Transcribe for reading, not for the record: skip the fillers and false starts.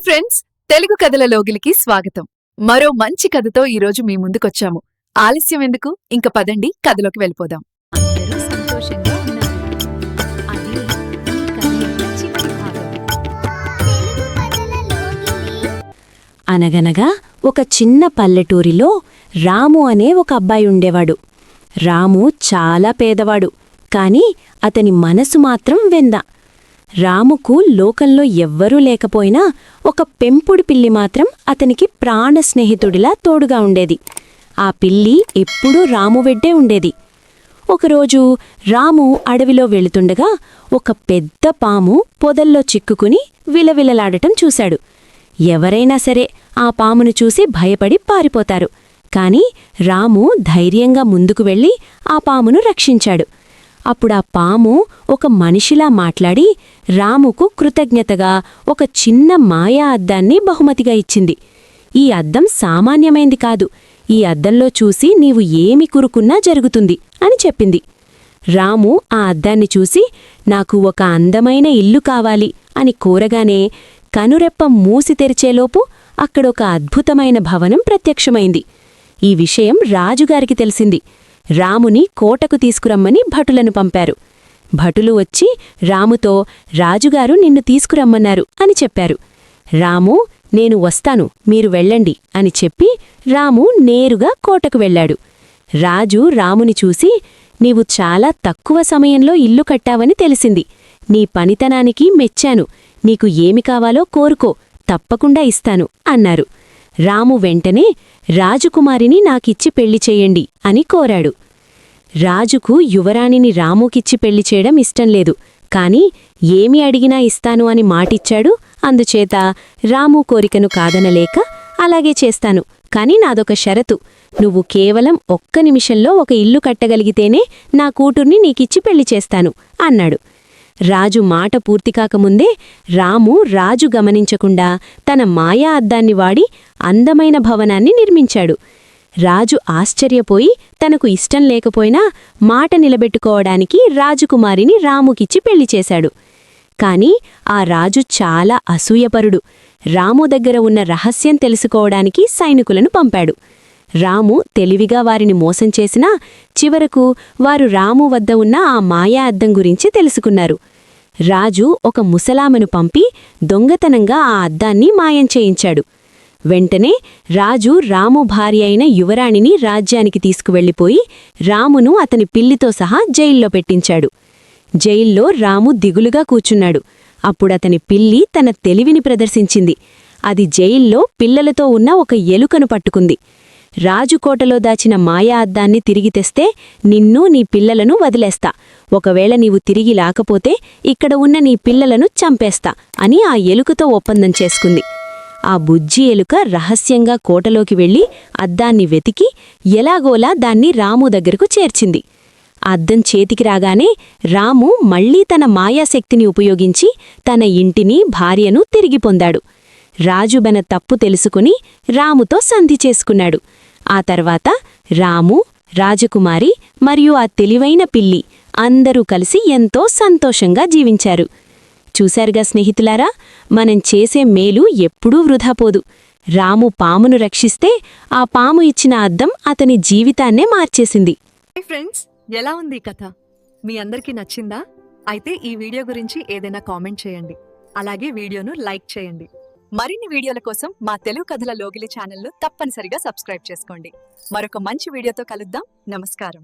Friends, Telugu కథల లోగిలికి స్వాగతం. మరో మంచి కథతో ఈరోజు మీ ముందుకొచ్చాము. ఆలస్యం ఎందుకు, ఇంక పదండి కథలోకి వెళ్ళిపోదాం. అందరూ సంతోషంగా ఉన్నారు. అది ఈ కథ యొక్క చివరి భాగం. అనగనగా ఒక చిన్న పల్లెటూరిలో రాము అనే ఒక అబ్బాయి ఉండేవాడు. రాము చాలా పేదవాడు, కాని అతని మనసు మాత్రం వెంద. రాముకు లోకంలో ఎవ్వరూ లేకపోయినా ఒక పెంపుడు పిల్లి మాత్రం అతనికి ప్రాణ స్నేహితుడిలా తోడుగా ఉండేది. ఆ పిల్లి ఎప్పుడూ రాము వెడ్డే ఉండేది. ఒకరోజు రాము అడవిలో వెళుతుండగా ఒక పెద్ద పాము పొదల్లో చిక్కుకుని విలవిలలాడటం చూశాడు. ఎవరైనా సరే ఆ పామును చూసి భయపడి పారిపోతారు. కాని రాము ధైర్యంగా ముందుకు వెళ్ళి ఆ పామును రక్షించాడు. అప్పుడా పాము ఒక మనిషిలా మాట్లాడి రాముకు కృతజ్ఞతగా ఒక చిన్న మాయా అద్దాన్ని బహుమతిగా ఇచ్చింది. ఈ అద్దం సామాన్యమైంది కాదు, ఈ అద్దంలో చూసి నీవు ఏమి కురుకున్నా జరుగుతుంది అని చెప్పింది. రాము ఆ అద్దాన్ని చూసి నాకు ఒక అందమైన ఇల్లు కావాలి అని కోరగానే కనురెప్ప మూసి తెరిచేలోపు అక్కడొక అద్భుతమైన భవనం ప్రత్యక్షమైంది. ఈ విషయం రాజుగారికి తెలిసింది. రాముని కోటకు తీసుకురమ్మని భటులను పంపారు. భటులు వచ్చి రాముతో రాజుగారు నిన్ను తీసుకురమ్మన్నారు అని చెప్పారు. రాము నేను వస్తాను, మీరు వెళ్ళండి అని చెప్పి రాము నేరుగా కోటకు వెళ్లాడు. రాజు రాముని చూసి నీవు చాలా తక్కువ సమయంలో ఇల్లు కట్టావని తెలిసింది. నీ పనితనానికి మెచ్చాను, నీకు ఏమి కావాలో కోరుకో, తప్పకుండా ఇస్తాను అన్నారు. రాము వెంటనే రాజకుమారిని నాకిచ్చి పెళ్లి చెయ్యండి అని కోరాడు. రాజుకు యువరాణిని రాముకిచ్చి పెళ్లి చేయడం ఇష్టంలేదు, కాని ఏమి అడిగినా ఇస్తాను అని మాటిచ్చాడు. అందుచేత రాము కోరికను కాదనలేక అలాగే చేస్తాను, కాని నాదొక షరతు, నువ్వు కేవలం 1 నిమిషంలో ఒక ఇల్లు కట్టగలిగితేనే నా కూతుర్ని నీకిచ్చి పెళ్లి చేస్తాను అన్నాడు. రాజు మాట పూర్తికాకముందే రాము రాజు గమనించకుండా తన మాయా అద్దాన్ని వాడి అందమైన భవనాన్ని నిర్మించాడు. రాజు ఆశ్చర్యపోయి తనకు ఇష్టం లేకపోయినా మాట నిలబెట్టుకోవడానికి రాజకుమారిని రాముకిచ్చి పెళ్లి చేశాడు. కాని ఆ రాజు చాలా అసూయపరుడు. రాము దగ్గర ఉన్న రహస్యం తెలుసుకోవడానికి సైనికులను పంపాడు. రాము తెలివిగా వారిని మోసం చేసినా చివరకు వారు రాము వద్ద ఉన్న ఆ మాయా అద్దం గురించి తెలుసుకున్నారు. రాజు ఒక ముసలామెను పంపి దొంగతనంగా ఆ అద్దాన్ని మాయం చేయించాడు. వెంటనే రాజు రాము భార్య అయిన యువరాణిని రాజ్యానికి తీసుకువెళ్లిపోయి రామును అతని పిల్లితో సహా జైల్లో పెట్టించాడు. జైల్లో రాము దిగులుగా కూచున్నాడు. అప్పుడతని పిల్లి తన తెలివిని ప్రదర్శించింది. అది జైల్లో పిల్లలతో ఉన్న ఒక ఎలుకను పట్టుకుంది. రాజుకోటలో దాచిన మాయా అద్దాన్ని తిరిగి తెస్తే నిన్ను నీ పిల్లలను వదిలేస్తా, ఒకవేళ నీవు తిరిగి లాకపోతే ఇక్కడ ఉన్న నీ పిల్లలను చంపేస్తా అని ఆ ఎలుకతో ఒప్పందం చేసుకుంది. ఆ బుజ్జి ఎలుక రహస్యంగా కోటలోకి వెళ్లి అద్దాన్ని వెతికి ఎలాగోలా దాన్ని రాము దగ్గరకు చేర్చింది. అద్దం చేతికి రాగానే రాము మళ్లీ తన మాయాశక్తిని ఉపయోగించి తన ఇంటిని భార్యను తిరిగి పొందాడు. రాజుబెన తప్పు తెలుసుకుని రాముతో సంధి చేసుకున్నాడు. ఆ తర్వాత రాము, రాజకుమారి మరియు ఆ తెలివైన పిల్లి అందరూ కలిసి ఎంతో సంతోషంగా జీవించారు. చూశారుగా స్నేహితులారా, మనం చేసే మేలు ఎప్పుడూ వృధాపోదు. రాము పామును రక్షిస్తే ఆ పాము ఇచ్చిన అద్దం అతని జీవితాన్నే మార్చేసింది. ఫ్రెండ్స్, ఎలా ఉంది ఈ కథ? మీ అందరికీ నచ్చిందా? అయితే ఈ వీడియో గురించి ఏదైనా కామెంట్ చేయండి. అలాగే వీడియోను లైక్ చేయండి. మరిన్ని వీడియోల కోసం మా తెలుగు కథల లోగిలి ఛానల్ను తప్పనిసరిగా సబ్స్క్రైబ్ చేసుకోండి. మరొక మంచి వీడియోతో కలుద్దాం. నమస్కారం.